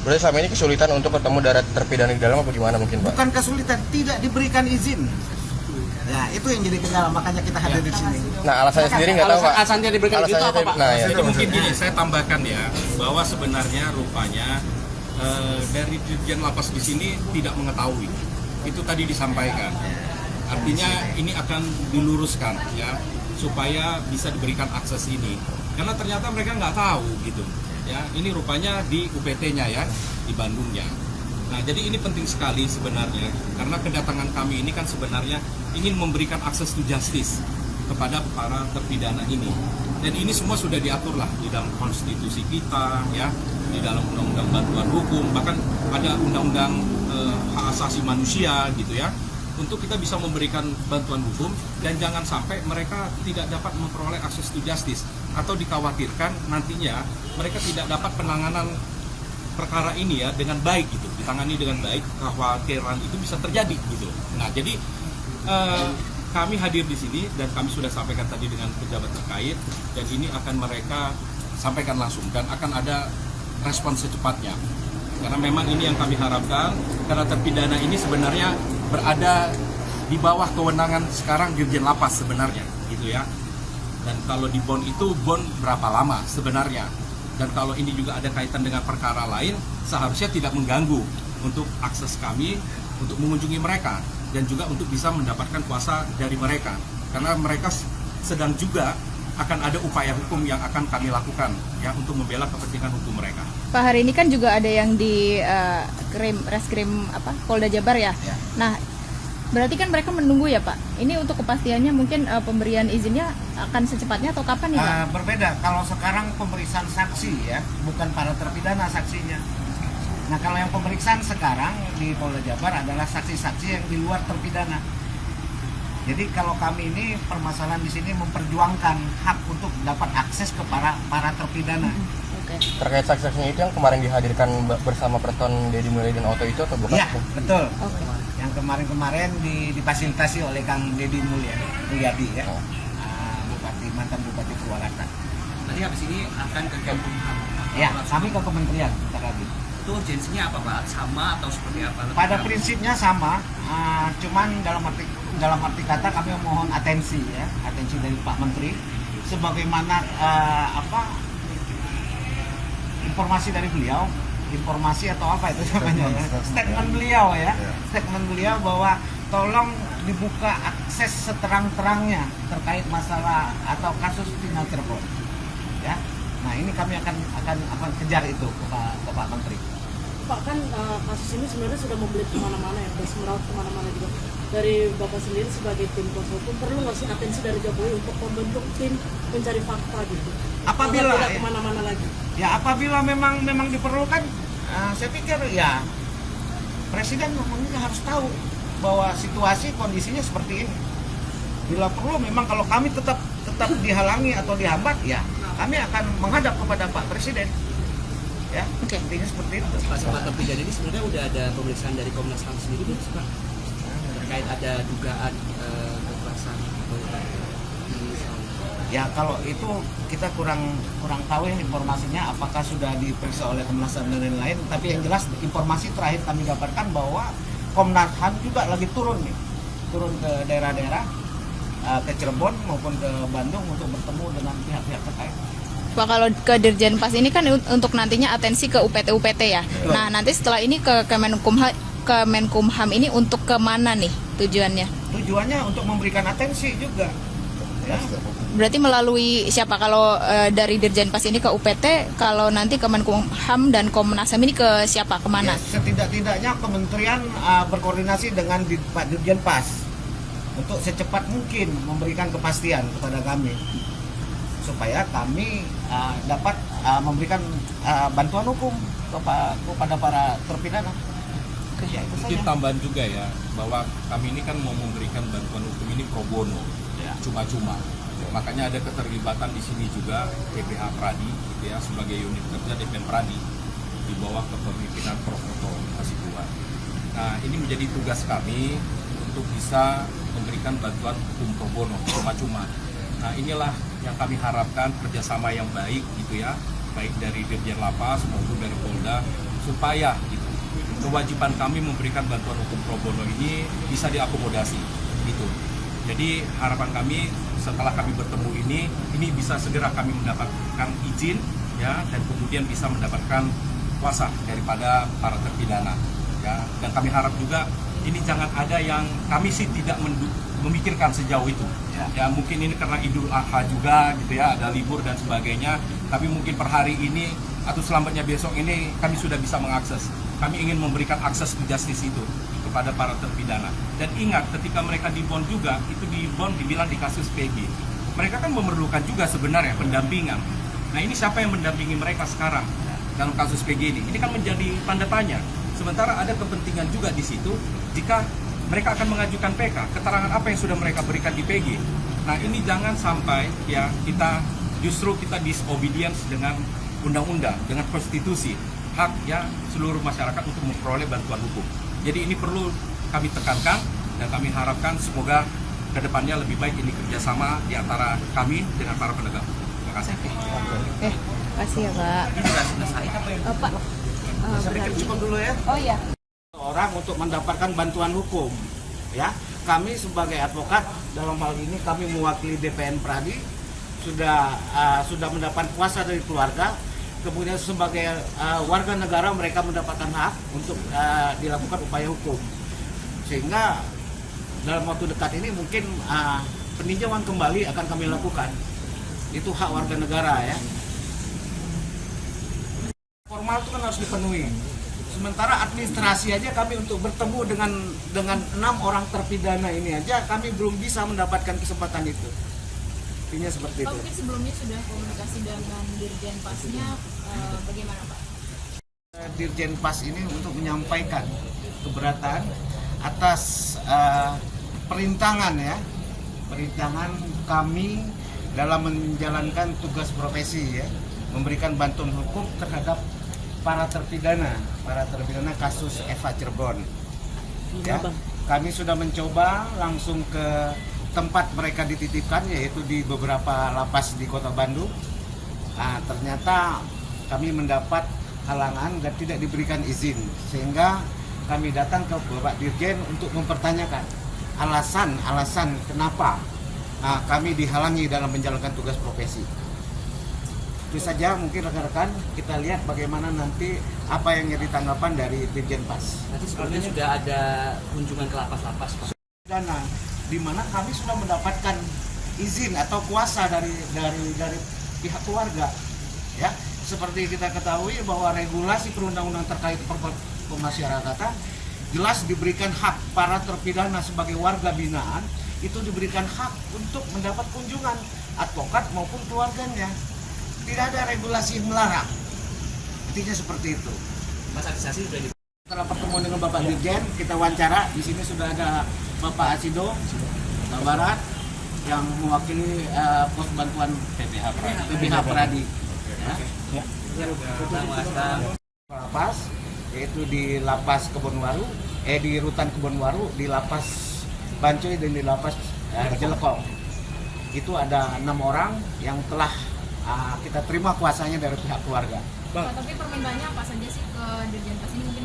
Berarti selama ini kesulitan untuk ketemu dari terpidana di dalam apa gimana mungkin Pak? Bukan kesulitan, tidak diberikan izin. Ya, itu yang jadi kendala, makanya kita hadir di sini. Nah, alasannya sendiri nggak tahu Pak. Alasannya diberikan gitu apa Pak? Nah, ya. Jadi mungkin gini, saya tambahkan ya, bahwa sebenarnya rupanya dari Dirjen Lapas di sini tidak mengetahui. Itu tadi disampaikan. Artinya ini akan diluruskan ya, supaya bisa diberikan akses ini. Karena ternyata mereka nggak tahu gitu. Ya, ini rupanya di UPT-nya ya, di Bandungnya. Nah, jadi ini penting sekali sebenarnya, karena kedatangan kami ini kan sebenarnya ingin memberikan akses to justice kepada para terpidana ini. Dan ini semua sudah diatur lah di dalam konstitusi kita, ya, di dalam undang-undang bantuan hukum, bahkan ada undang-undang hak asasi manusia gitu ya, untuk kita bisa memberikan bantuan hukum dan jangan sampai mereka tidak dapat memperoleh akses to justice atau dikhawatirkan nantinya mereka tidak dapat penanganan perkara ini ya dengan baik gitu, ditangani dengan baik, kekhawatiran itu bisa terjadi gitu. Nah, jadi kami hadir di sini dan kami sudah sampaikan tadi dengan pejabat terkait dan ini akan mereka sampaikan langsung dan akan ada respon secepatnya. Karena memang ini yang kami harapkan, karena terpidana ini sebenarnya berada di bawah kewenangan sekarang Dirjen Lapas sebenarnya gitu ya. Dan kalau di bond itu bond berapa lama sebenarnya. Dan kalau ini juga ada kaitan dengan perkara lain, seharusnya tidak mengganggu untuk akses kami untuk mengunjungi mereka dan juga untuk bisa mendapatkan kuasa dari mereka. Karena mereka sedang juga akan ada upaya hukum yang akan kami lakukan ya untuk membela kepentingan hukum mereka. Pak, hari ini kan juga ada yang di Reskrim Polda Jabar ya. Nah, berarti kan mereka menunggu ya Pak. Ini untuk kepastiannya mungkin pemberian izinnya akan secepatnya atau kapan nih Pak? Berbeda, kalau sekarang pemeriksaan saksi ya, bukan para terpidana saksinya. Nah, kalau yang pemeriksaan sekarang di Polda Jabar adalah saksi-saksi yang di luar terpidana. Jadi kalau kami ini permasalahan di sini memperjuangkan hak untuk dapat akses ke para terpidana. Terkait saksi-saksinya itu yang kemarin dihadirkan bersama Perton Deddy Mulyadi dan Oto itu atau bukan? Iya, betul. Yang kemarin-kemarin difasilitasi oleh Kang Deddy Mulyadi ya. Mantan Bupati Purwakarta. Nanti habis ini akan ke Kemenkumham. Ya, kami ke kementerian bentar lagi. Itu urgensinya apa Pak? Sama atau seperti apa? Pada prinsipnya sama, cuman dalam arti kata kami mohon atensi ya, atensi dari Pak Menteri, sebagaimana informasi dari beliau, informasi atau apa itu namanya ya, statement beliau ya, statement beliau bahwa tolong dibuka akses seterang-terangnya terkait masalah atau kasus Final Cirebon ya. Nah, ini kami akan kejar itu ke Pak Menteri. Pak, kan kasus ini sebenarnya sudah membelit kemana-mana ya, sudah merawat kemana-mana juga. Dari Bapak sendiri sebagai tim kuasa hukum, perlu nggak sih atensi dari Jokowi untuk membentuk tim pencari fakta gitu? Apabila tidak kemana-mana lagi. Ya, apabila memang diperlukan, saya pikir ya Presiden mungkin harus tahu bahwa situasi kondisinya seperti ini. Bila perlu memang kalau kami tetap dihalangi atau dihambat, ya kami akan menghadap kepada Pak Presiden. Ya, intinya seperti itu. Pak, soal terpidana ini sebenarnya udah ada pemeriksaan dari Komnas HAM sendiri belum sih Pak? Terkait ada dugaan kekerasan atau ya kalau itu kita kurang tahu ya informasinya apakah sudah diperiksa oleh Komnas HAM dan lain-lain, tapi yang jelas informasi terakhir kami dapatkan bahwa Komnas HAM juga lagi turun ke daerah-daerah, ke Cirebon maupun ke Bandung untuk bertemu dengan pihak-pihak terkait. Pak, kalau ke Dirjen Pas ini kan untuk nantinya atensi ke UPT ya. Betul. Nah, nanti setelah ini ke Kemenkumham ini untuk kemana nih tujuannya? Tujuannya untuk memberikan atensi juga. Ya. Berarti melalui siapa kalau dari Dirjen Pas ini ke UPT, kalau nanti Kemenkumham dan Komnas HAM ini ke siapa, kemana? Ya, setidak-tidaknya kementerian berkoordinasi dengan Pak Dirjen Pas untuk secepat mungkin memberikan kepastian kepada kami supaya kami dapat memberikan bantuan hukum kepada para terpidana. Ya, itu Mungkin saja. tambahan juga ya, bahwa kami ini kan mau memberikan bantuan hukum ini pro bono, cuma-cuma. Makanya ada keterlibatan di sini juga PPH Pradi, gitu ya, sebagai unit kerja DPN Pradi di bawah kepemimpinan Prof. Oto Hasibuan. Nah, ini menjadi tugas kami untuk bisa memberikan bantuan hukum pro bono, cuma-cuma. Nah, inilah yang kami harapkan kerjasama yang baik gitu ya, baik dari Dirjen Lapas maupun dari Polda, supaya gitu, kewajiban kami memberikan bantuan hukum pro bono ini bisa diakomodasi gitu. Jadi harapan kami setelah kami bertemu ini bisa segera kami mendapatkan izin ya, dan kemudian bisa mendapatkan kuasa daripada para terpidana ya. Dan kami harap juga ini jangan ada yang kami sih tidak memikirkan sejauh itu ya, mungkin ini karena Idul Adha juga gitu ya, ada libur dan sebagainya, tapi mungkin per hari ini atau selambatnya besok ini kami sudah bisa mengakses. Kami ingin memberikan akses to justice itu kepada para terpidana. Dan ingat, ketika mereka dibond juga, itu dibond dibilang di kasus PG. Mereka kan memerlukan juga sebenarnya pendampingan. Nah, ini siapa yang mendampingi mereka sekarang dalam kasus PG ini? Ini kan menjadi tanda tanya. Sementara ada kepentingan juga di situ jika mereka akan mengajukan PK, keterangan apa yang sudah mereka berikan di PG. Nah, ini jangan sampai ya kita disobedience dengan undang-undang, dengan konstitusi, hak ya seluruh masyarakat untuk memperoleh bantuan hukum. Jadi ini perlu kami tekankan dan kami harapkan semoga kedepannya lebih baik ini kerjasama di antara kami dengan para penegak hukum. Terima kasih. Kasih ya Pak. Ini sudah selesai apa yang Pak. Saya pikir cukup dulu ya. Oh iya. Orang untuk mendapatkan bantuan hukum ya, kami sebagai advokat dalam hal ini kami mewakili DPN Pradi sudah mendapat kuasa dari keluarga, kemudian sebagai warga negara mereka mendapatkan hak untuk dilakukan upaya hukum, sehingga dalam waktu dekat ini mungkin peninjauan kembali akan kami lakukan. Itu hak warga negara ya. Formal itu kan harus dipenuhi. Sementara administrasi aja kami untuk bertemu dengan 6 orang terpidana ini aja kami belum bisa mendapatkan kesempatan itu. Intinya seperti Pak, itu. mungkin sebelumnya sudah komunikasi dengan Dirjen Pasnya, bagaimana Pak? Dirjen Pas ini untuk menyampaikan keberatan atas perintangan kami dalam menjalankan tugas profesi ya, memberikan bantuan hukum terhadap para terpidana kasus Eva Cirebon. Ya, kami sudah mencoba langsung ke tempat mereka dititipkan, yaitu di beberapa lapas di Kota Bandung. Nah, ternyata kami mendapat halangan dan tidak diberikan izin, sehingga kami datang ke Bapak Dirjen untuk mempertanyakan alasan kenapa kami dihalangi dalam menjalankan tugas profesi. Itu saja mungkin rekan-rekan, kita lihat bagaimana nanti apa yang jadi tanggapan dari Dirjen Pas. nanti sebelumnya sudah ada kunjungan ke lapas-lapas Pak. Dana di mana kami sudah mendapatkan izin atau kuasa dari pihak keluarga. Ya, seperti kita ketahui bahwa regulasi perundang-undang terkait pemasyarakatan jelas diberikan hak para terpidana sebagai warga binaan, itu diberikan hak untuk mendapat kunjungan advokat maupun keluarganya. Tidak ada regulasi yang melarang. Intinya seperti itu. Mas Aksasi sudah di Setelah pertemuan dengan Bapak Dirjen, kita wawancara. Di sini sudah ada Bapak Asido Barat yang mewakili pos bantuan PPH Pradi. Ya. Lapas, yaitu di Lapas Kebonwaru, di Rutan Kebonwaru, di Lapas Bancoy dan di Lapas Jelekong. Itu ada 6 orang yang telah kita terima kuasanya dari pihak keluarga. Pak, tapi permintaannya apa saja sih ke Dirjen Pas ini, mungkin